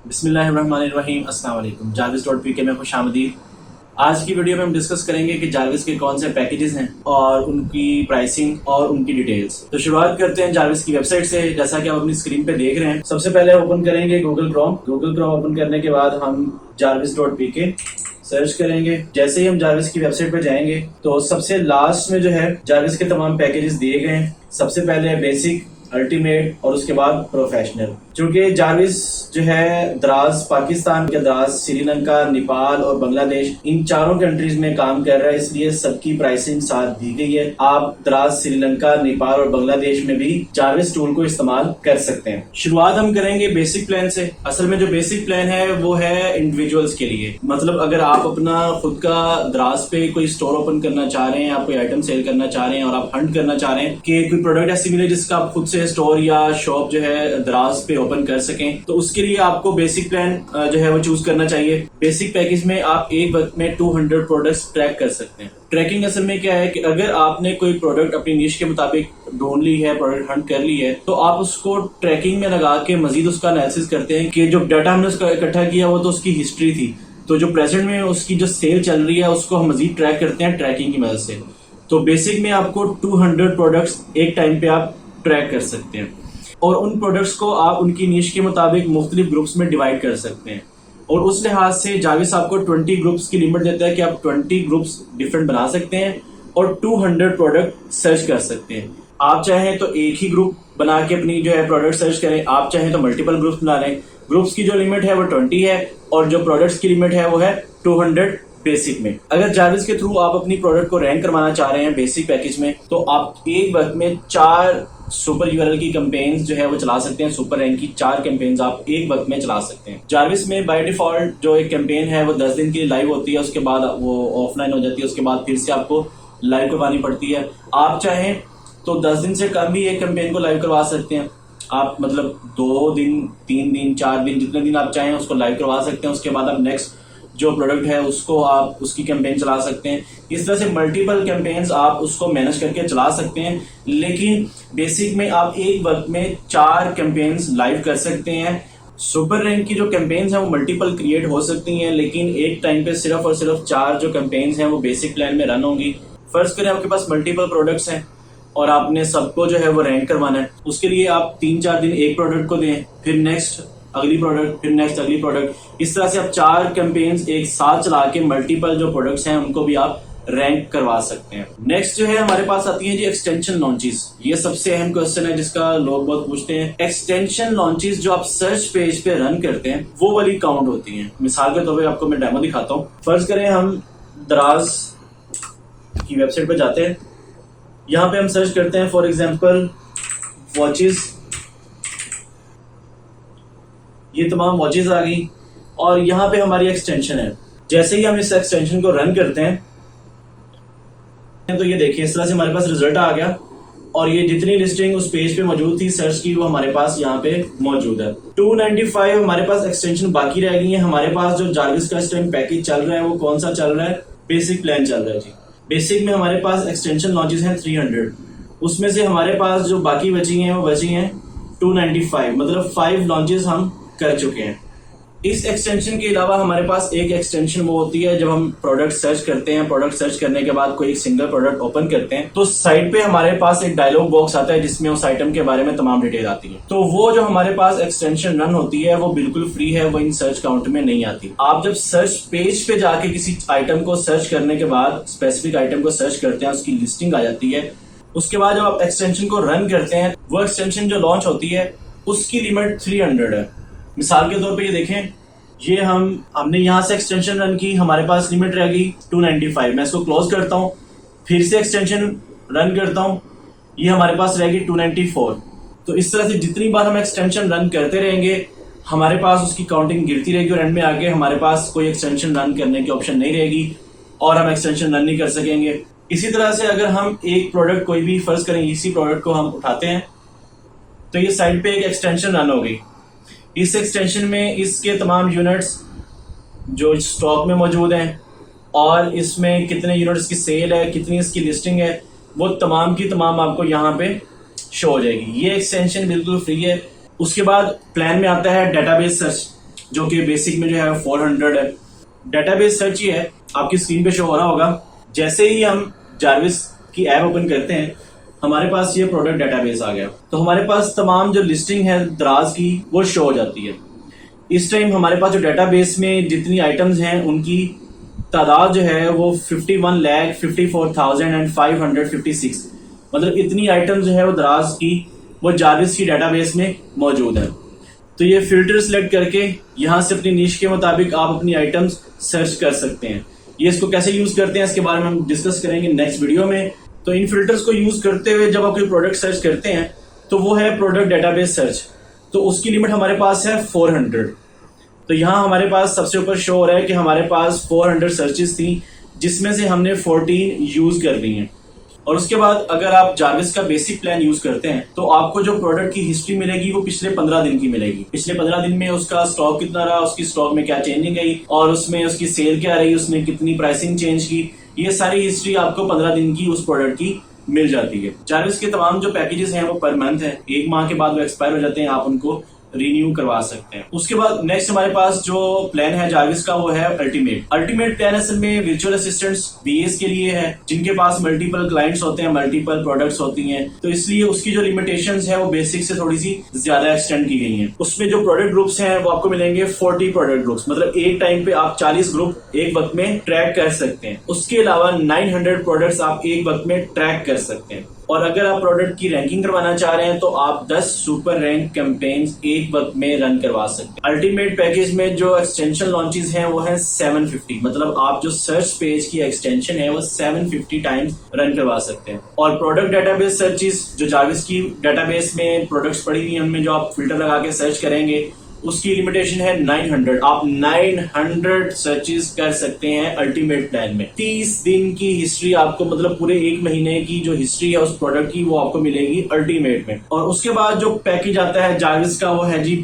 बिस्मिल्लाहिर्रहमानिर्रहीम अस्सलाम वालेकुम। jarvis.pk में खुशामदीद। आज की वीडियो में हम डिस्कस करेंगे कि जारविस के कौन से पैकेजेस हैं और उनकी प्राइसिंग और उनकी डिटेल्स। तो शुरुआत करते हैं जारविस की वेबसाइट से। जैसा कि आप अपनी स्क्रीन पे देख रहे हैं, सबसे पहले ओपन करेंगे गूगल क्रोम ओपन करने के बाद हम jarvis.pk सर्च करेंगे। जैसे ही हम जारविस की वेबसाइट पे जाएंगे तो सबसे लास्ट में जो है जारविस के तमाम पैकेजेस दिए गए हैं। सबसे पहले है बेसिक, अल्टीमेट और उसके बाद प्रोफेशनल। चूंकि जारविस जो है द्रास पाकिस्तान के द्रास, श्रीलंका, नेपाल और बांग्लादेश इन चारों कंट्रीज में काम कर रहा है, इसलिए सबकी प्राइसिंग साथ दी गई है। आप द्रास, श्रीलंका, नेपाल और बांग्लादेश में भी जारविस टूल को इस्तेमाल कर सकते हैं। शुरुआत हम करेंगे बेसिक प्लान से। असल में जो बेसिक प्लान है वो है इंडिविजुअल्स के लिए, मतलब अगर आप अपना खुद का द्रास पे कोई स्टोर ओपन करना चाह रहे हैं, आप कोई आइटम सेल करना चाह रहे हैं और आप हंट करना चाह रहे हैं कि कोई प्रोडक्ट ऐसी मिले जिसका आप खुद से स्टोर या शॉप जो है द्रास पे ओपन कर सकें, तो उसके लिए आपको बेसिक प्लान जो है वो चूज करना चाहिए। बेसिक पैकेज में आप एक वक्त में 200 प्रोडक्ट्स ट्रैक कर सकते हैं। ट्रैकिंग असल में क्या है कि अगर आपने कोई प्रोडक्ट अपनी नीश के मुताबिक ढूंढ ली है, प्रोडक्ट हंट कर ली है, तो आप उसको ट्रैकिंग में लगा के मजीद उसका एनालिसिस करते हैं कि जो डाटा हमने उसका इकट्ठा किया वो तो उसकी हिस्ट्री थी, तो जो प्रेजेंट में उसकी जो सेल चल रही है उसको हम मजीद ट्रैक करते हैं ट्रैकिंग की मदद से। तो बेसिक में आपको 200 प्रोडक्ट्स एक टाइम पे आप ट्रैक कर सकते हैं और उन प्रोडक्ट्स को आप उनकी नीश के मुताबिक मुख्तलिफ ग्रुप्स में डिवाइड कर सकते हैं। और उस लिहाज से जारविस आपको 20 ग्रुप्स की लिमिट देता है कि आप 20 ग्रुप्स डिफरेंट बना सकते हैं और 200 प्रोडक्ट सर्च कर सकते हैं। आप चाहें तो एक ही ग्रुप बना के अपनी जो है प्रोडक्ट सर्च करें, आप चाहें तो मल्टीपल ग्रुप्स बना लें। ग्रुप्स की जो लिमिट है वो 20 है और जो प्रोडक्ट्स की लिमिट है वो है 200 बेसिक में। अगर जारविस के थ्रू आप अपनी प्रोडक्ट को रैंक करवाना चाह रहे हैं बेसिक पैकेज में, तो आप एक वक्त में 4 सुपर यूआरएल की कैंपेन्स जो है वो चला सकते हैं। सुपर रैंक की 4 कैंपेन्स आप एक वक्त में चला सकते हैं। जारविस में बाय डिफॉल्ट जो एक कैंपेन है वो 10 दिन के लिए लाइव होती है, उसके बाद वो ऑफलाइन हो जाती है, उसके बाद फिर से आपको लाइव करवानी पड़ती है। आप चाहें तो 10 दिन से कम भी एक कैंपेन को लाइव करवा सकते हैं। आप मतलब 2 दिन, 3 दिन, 4 दिन, जितने दिन आप चाहें उसको लाइव करवा सकते हैं। उसके बाद आप नेक्स्ट जो प्रोडक्ट है उसको आप उसकी कैंपेन चला सकते हैं। इस तरह से मल्टीपल कैंपेन्स आप उसको मैनेज करके चला सकते हैं, लेकिन बेसिक में आप एक वक्त में 4 कैंपेन्स लाइव कर सकते हैं। सुपर रैंक की जो कैंपेन्स हैं वो मल्टीपल क्रिएट हो सकती हैं, लेकिन एक टाइम पे सिर्फ और सिर्फ 4 जो कैंपेन्स हैं वो बेसिक प्लान में रन होंगी। फर्ज करें आपके पास मल्टीपल प्रोडक्ट्स हैं और आपने सबको जो है वो रैंक करवाना है। उसके लिए आप 3-4 दिन एक प्रोडक्ट को दें, फिर नेक्स्ट अगली प्रोडक्ट, फिर नेक्स्ट अगली प्रोडक्ट। इस तरह से आप 4 कैंपेन्स एक साथ चला के मल्टीपल जो प्रोडक्ट्स हैं उनको भी आप रैंक करवा सकते हैं। नेक्स्ट जो है हमारे पास आती है जी एक्सटेंशन लॉन्चेस। ये सबसे अहम क्वेश्चन है जिसका लोग बहुत पूछते हैं। एक्सटेंशन लॉन्चेस जो आप सर्च पेज पे रन करते हैं वो वाली काउंट होती हैं। मिसाल के तौर पे आपको मैं डेमो दिखाता हूँ। फर्ज करें हम दराज की वेबसाइट पे जाते हैं, यहाँ पे हम सर्च करते हैं फॉर एग्जाम्पल वॉचेस। ये तमाम वॉचेस आ गई और यहाँ पे हमारी एक्सटेंशन है। जैसे ही हम इस एक्सटेंशन को रन करते हैं तो ये देखिए इस तरह से हमारे पास रिजल्ट आ गया और ये जितनी लिस्टिंग उस पेज पे मौजूद थी सर्च की वो हमारे पास यहाँ पे मौजूद है। 295 हमारे पास एक्सटेंशन बाकी रह गई है। हमारे पास जो जारविस का इस टाइम पैकेज चल रहा है वो कौन सा चल रहा है? बेसिक प्लान चल रहा है जी। बेसिक में हमारे पास एक्सटेंशन लॉन्चेस हैं 300, उसमें से हमारे पास जो बाकी बची हैं वो बची हैं 295, मतलब 5 लॉन्चेस हम कर चुके हैं। इस एक्सटेंशन के अलावा हमारे पास एक एक्सटेंशन वो होती है जब हम प्रोडक्ट सर्च करते हैं। प्रोडक्ट सर्च करने के बाद कोई एक सिंगल प्रोडक्ट ओपन करते हैं तो साइड पे हमारे पास एक डायलॉग बॉक्स आता है जिसमें उस आइटम के बारे में तमाम डिटेल आती है। तो वो जो हमारे पास एक्सटेंशन रन होती है वो बिल्कुल फ्री है, वो इन सर्च काउंट में नहीं आती। आप जब सर्च पेज पे जाके किसी आइटम को सर्च करने के बाद स्पेसिफिक आइटम को सर्च करते हैं, उसकी लिस्टिंग आ जाती है। उसके बाद जब आप एक्सटेंशन को रन करते हैं, वो एक्सटेंशन जो लॉन्च होती है उसकी लिमिट 300 है। मिसाल के तौर पे ये देखें, ये हमने यहाँ से एक्सटेंशन रन की, हमारे पास लिमिट रह गई 295। मैं इसको क्लोज करता हूँ, फिर से एक्सटेंशन रन करता हूँ, ये हमारे पास रह गई 294। तो इस तरह से जितनी बार हम एक्सटेंशन रन करते रहेंगे हमारे पास उसकी काउंटिंग गिरती रहेगी और एंड में आके हमारे पास कोई एक्सटेंशन रन करने की ऑप्शन नहीं रहेगी और हम एक्सटेंशन रन नहीं कर सकेंगे। इसी तरह से अगर हम एक प्रोडक्ट कोई भी फर्ज करें इसी प्रोडक्ट को हम उठाते हैं तो ये साइड पे एक एक्सटेंशन रन हो गई। इस एक्सटेंशन में इसके तमाम यूनिट्स जो स्टॉक में मौजूद हैं और इसमें कितने यूनिट्स की सेल है, कितनी इसकी लिस्टिंग है, वो तमाम की तमाम आपको यहाँ पे शो हो जाएगी। ये एक्सटेंशन बिल्कुल फ्री है। उसके बाद प्लान में आता है डेटाबेस सर्च। जो कि बेसिक में जो है 400 है। डेटाबेस सर्च ही है, आपकी स्क्रीन पे शो हो रहा होगा। जैसे ही हम जारविस की ऐप ओपन करते हैं हमारे पास ये प्रोडक्ट डेटाबेस आ गया। तो हमारे पास तमाम जो लिस्टिंग है दराज की वो शो हो जाती है। इस टाइम हमारे पास जो डेटाबेस में जितनी आइटम्स हैं उनकी तादाद जो है वो 51,54,556, मतलब इतनी आइटम्स जो है वो दराज की वो जारविस की डेटाबेस में मौजूद है। तो ये फिल्टर सेलेक्ट करके यहाँ से अपनी नीश के मुताबिक आप अपनी आइटम्स सर्च कर सकते हैं। ये इसको कैसे यूज करते हैं इसके बारे में हम डिस्कस करेंगे नेक्स्ट वीडियो में। तो इन फिल्टर्स को यूज करते हुए जब आप कोई प्रोडक्ट सर्च करते हैं तो वो है प्रोडक्ट डेटाबेस सर्च, तो उसकी लिमिट हमारे पास है 400। तो यहाँ हमारे पास सबसे ऊपर शो हो रहा है कि हमारे पास 400 सर्चेस थी, जिसमें से हमने 14 यूज कर ली हैं। और उसके बाद अगर आप जारविस का बेसिक प्लान यूज करते हैं तो आपको जो प्रोडक्ट की हिस्ट्री मिलेगी वो पिछले 15 दिन की मिलेगी। पिछले 15 दिन में उसका स्टॉक कितना रहा, उसकी स्टॉक में क्या चेंजिंग आई और उसमें उसकी सेल क्या रही, उसने कितनी प्राइसिंग चेंज की, ये सारी हिस्ट्री आपको 15 दिन की उस प्रोडक्ट की मिल जाती है। जारविस के तमाम जो पैकेजेस हैं वो पर मंथ है, 1 माह के बाद वो एक्सपायर हो जाते हैं, आप उनको रिन्यू करवा सकते हैं। उसके बाद नेक्स्ट हमारे पास जो प्लान है जारविस का वो है अल्टीमेट प्लान। असल में वर्चुअल असिस्टेंट्स बीएस के लिए है जिनके पास मल्टीपल क्लाइंट्स होते हैं, मल्टीपल प्रोडक्ट्स होती हैं, तो इसलिए उसकी जो लिमिटेशंस है वो बेसिक से थोड़ी सी ज्यादा एक्सटेंड की गई हैं। उसमें जो प्रोडक्ट ग्रुप्स हैं वो आपको मिलेंगे 40 प्रोडक्ट ग्रुप्स, मतलब एक टाइम पे आप 40 ग्रुप एक वक्त में ट्रैक कर सकते हैं। उसके अलावा 900 प्रोडक्ट्स आप एक वक्त में ट्रैक कर सकते हैं। और अगर आप प्रोडक्ट की रैंकिंग करवाना चाह रहे हैं तो आप 10 सुपर रैंक कैंपेन्स एक वक्त में रन करवा सकते हैं। अल्टीमेट पैकेज में जो एक्सटेंशन लॉन्चेस हैं वो है 750, मतलब आप जो सर्च पेज की एक्सटेंशन है वो 750 टाइम्स रन करवा सकते हैं। और प्रोडक्ट डेटाबेस सर्चेस जो जारविस की डेटाबेस में प्रोडक्ट्स पड़ी हुई हैं उनमें जो आप फिल्टर लगा के सर्च करेंगे उसकी लिमिटेशन है 900। आप 900 सर्चेस कर सकते हैं अल्टीमेट प्लान में। 30 दिन की हिस्ट्री आपको, मतलब पूरे 1 महीने की जो हिस्ट्री है उस प्रोडक्ट की वो आपको मिलेगी अल्टीमेट में। और उसके बाद जो पैकेज आता है जारविस का वो है जी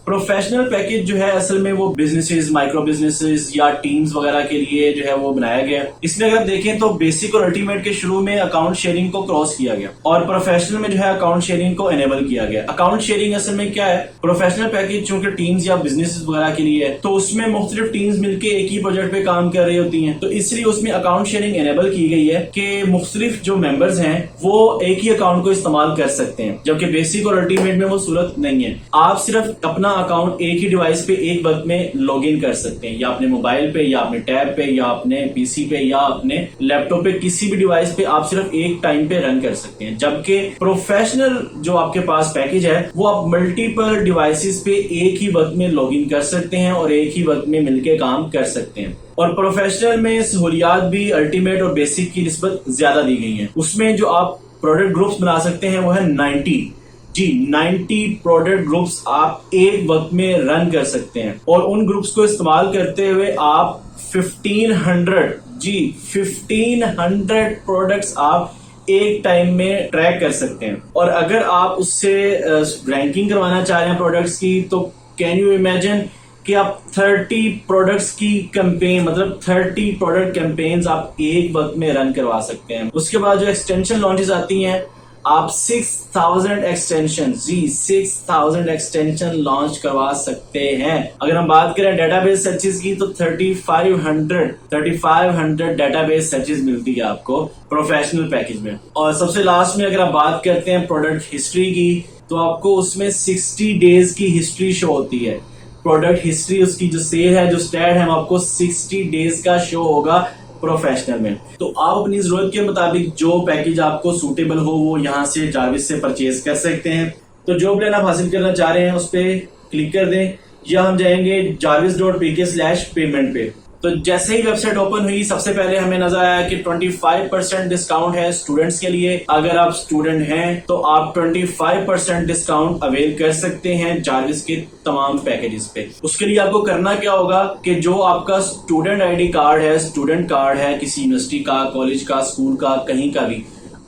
प्रोफेशनल पैकेज जो है असल में वो बिजनेसेस, माइक्रो बिजनेसेस या टीम्स वगैरह के लिए जो है वो बनाया गया। इसमें अगर देखें तो बेसिक और अल्टीमेट के शुरू में अकाउंट शेयरिंग को क्रॉस किया गया और प्रोफेशनल में जो है अकाउंट शेयरिंग को एनेबल किया गया। अकाउंट शेयरिंग असल में क्या है, प्रोफेशनल पैकेज चूंकि टीम्स या बिजनेसेस वगैरह के लिए है तो उसमें मुख्तलिफ टीम्स मिलकर एक ही प्रोजेक्ट पे काम कर रही होती है, तो इसलिए उसमें अकाउंट शेयरिंग एनेबल की गई है कि मुख्तलिफ जो मेंबर्स हैं वो एक ही अकाउंट को इस्तेमाल कर सकते हैं, जबकि बेसिक और अल्टीमेट में वो सूरत नहीं है। आप सिर्फ अपना अकाउंट एक ही डिवाइस पे एक वक्त में लॉग इन कर सकते हैं, या अपने मोबाइल पे या अपने टैब पे या अपने पीसी पे या अपने लैपटॉप पे, किसी भी डिवाइस पे आप सिर्फ एक टाइम पे रन कर सकते हैं। जबकि प्रोफेशनल जो आपके पास पैकेज है वो आप मल्टीपल डिवाइसेस पे एक ही वक्त में लॉग इन कर सकते हैं और एक ही वक्त में मिलकर काम कर सकते हैं। और प्रोफेशनल में सहूलियात भी अल्टीमेट और बेसिक की निस्बत ज्यादा दी गई है। उसमें जो आप प्रोडक्ट ग्रुप्स बना सकते हैं वो है 90 प्रोडक्ट ग्रुप्स आप एक वक्त में रन कर सकते हैं। और उन ग्रुप्स को इस्तेमाल करते हुए आप 1500 प्रोडक्ट्स आप एक टाइम में ट्रैक कर सकते हैं। और अगर आप उससे रैंकिंग करवाना चाह रहे हैं प्रोडक्ट्स की तो कैन यू इमेजिन कि आप 30 प्रोडक्ट्स की कैंपेन, मतलब 30 प्रोडक्ट कैंपेन्स आप एक वक्त में रन करवा सकते हैं। उसके बाद जो एक्सटेंशन लॉन्चेस आती हैं आप 6000 एक्सटेंशन लॉन्च करवा सकते हैं। अगर हम बात करें डेटाबेस सर्चेस की तो 3500 डेटाबेस सर्चेस मिलती है आपको प्रोफेशनल पैकेज में। और सबसे लास्ट में अगर आप बात करते हैं प्रोडक्ट हिस्ट्री की तो आपको उसमें 60 डेज की हिस्ट्री शो होती है। प्रोडक्ट हिस्ट्री, उसकी जो सेल है, जो स्टैट है, आपको 60 डेज का शो होगा प्रोफेशनल में। तो आप अपनी जरूरत के मुताबिक जो पैकेज आपको सूटेबल हो वो यहाँ से जारविस से परचेज कर सकते हैं। तो जो प्लान आप हासिल करना चाह रहे हैं उस पर क्लिक कर दें या हम जाएंगे jarvis.pk/payment पे। तो जैसे ही वेबसाइट ओपन हुई सबसे पहले हमें नजर आया कि 25% डिस्काउंट है स्टूडेंट्स के लिए। अगर आप स्टूडेंट हैं तो आप 25% डिस्काउंट अवेल कर सकते हैं जारविस के तमाम पैकेजेस पे। उसके लिए आपको करना क्या होगा कि जो आपका स्टूडेंट आईडी कार्ड है, स्टूडेंट कार्ड है किसी यूनिवर्सिटी का, कॉलेज का, स्कूल का, कहीं का भी,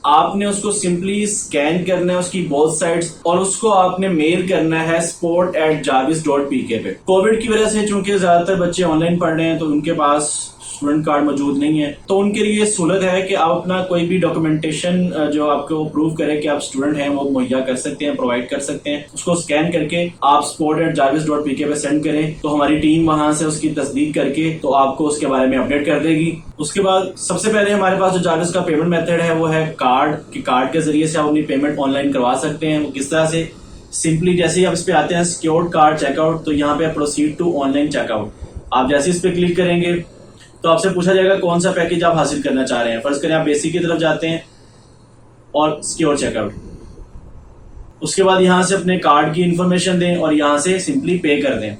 आपने उसको सिंपली स्कैन करना है उसकी बोथ साइड्स और उसको आपने मेल करना है support@jarvis.pk पे। कोविड की वजह से चूंकि ज्यादातर बच्चे ऑनलाइन पढ़ रहे हैं तो उनके पास स्टूडेंट कार्ड मौजूद नहीं है, तो उनके लिए सहूलत है कि आप अपना कोई भी डॉक्यूमेंटेशन जो आपको प्रूव करे कि आप स्टूडेंट हैं वो मुहैया कर सकते हैं, प्रोवाइड कर सकते हैं। उसको स्कैन करके आप support@jarvis.pk पे सेंड करें तो हमारी टीम वहां से उसकी तस्दीक करके तो आपको उसके बारे में अपडेट कर देगी। उसके बाद सबसे पहले हमारे पास जो जारविस का पेमेंट मेथड है वो है कार्ड के जरिए से आप अपनी पेमेंट ऑनलाइन करवा सकते हैं। वो किस तरह से, सिंपली जैसे ही आप इस पे आते हैं सिक्योर्ड कार्ड चेकआउट, तो यहाँ पे प्रोसीड टू ऑनलाइन चेकआउट, आप जैसे इस पे क्लिक करेंगे तो आपसे पूछा जाएगा कौन सा पैकेज आप हासिल करना चाह रहे हैं। फर्ज करें आप बेसिक की तरफ जाते हैं और सिक्योर चेकआउट, उसके बाद यहाँ से अपने कार्ड की इंफॉर्मेशन दें और यहाँ से सिंपली पे कर दें,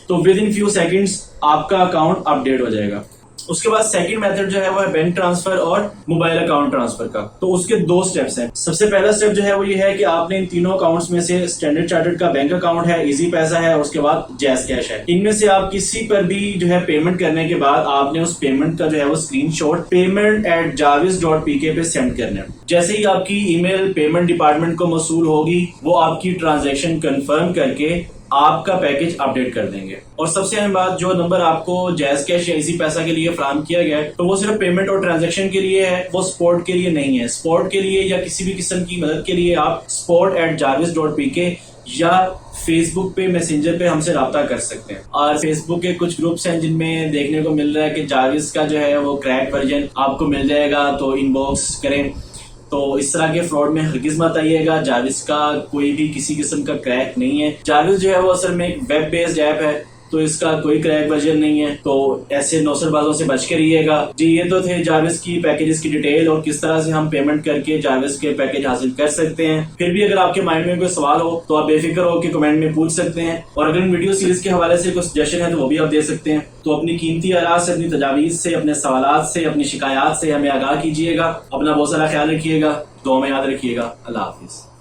तो विद इन फ्यू सेकंड्स आपका अकाउंट अपडेट हो जाएगा। उसके बाद सेकंड मेथड जो है वो है बैंक ट्रांसफर और मोबाइल अकाउंट ट्रांसफर का। तो उसके 2 स्टेप्स हैं। सबसे पहला स्टेप जो है वो ये है कि आपने इन तीनों अकाउंट्स में से स्टैंडर्ड चार्टर्ड का बैंक अकाउंट है, इजी पैसा है और उसके बाद जैज कैश है, इनमें से आप किसी पर भी जो है पेमेंट करने के बाद आपने उस पेमेंट का जो है वो स्क्रीनशॉट payment@jarvis.pk पे सेंड करना है। जैसे ही आपकी ईमेल पेमेंट डिपार्टमेंट को मौसूल होगी वो आपकी ट्रांजैक्शन कंफर्म करके आपका पैकेज अपडेट कर देंगे। और सबसे अहम बात, जो नंबर आपको जैज कैश या इजी पैसा के लिए फ्राहम किया गया है तो वो सिर्फ पेमेंट और ट्रांजैक्शन के लिए है, वो सपोर्ट के लिए नहीं है। सपोर्ट के लिए या किसी भी किस्म की मदद के लिए आप support@jarvis.pk या फेसबुक पे मैसेंजर पे हमसे राब्ता कर सकते हैं। और फेसबुक के कुछ ग्रुप्स हैं जिनमें देखने को मिल रहा है कि जारविस का जो है वो क्रैक वर्जन आपको मिल जाएगा, तो इनबॉक्स करें। तो इस तरह के फ्रॉड में हरगिज मत आइएगा। जारविस का कोई भी किसी किस्म का क्रैक नहीं है। जारविस जो है वो असल में एक वेब बेस्ड ऐप है, तो इसका कोई क्रैक वर्जन नहीं है, तो ऐसे नौसरबाजों से बच के रहिएगा जी। ये तो थे जारविस की पैकेजेस की डिटेल और किस तरह से हम पेमेंट करके जारविस के पैकेज हासिल कर सकते हैं। फिर भी अगर आपके माइंड में कोई सवाल हो तो आप बेफिक्र हो के कमेंट में पूछ सकते हैं, और अगर इन वीडियो सीरीज के हवाले से कुछ सजेशन है तो वो भी आप दे सकते हैं। तो अपनी कीमती आरात से, अपनी तजावीज से, अपने सवालात से, अपनी शिकायत से हमें आगाह कीजिएगा। अपना बहुत सारा ख्याल रखिएगा, दुआ में याद रखिएगा। अल्लाह हाफिज।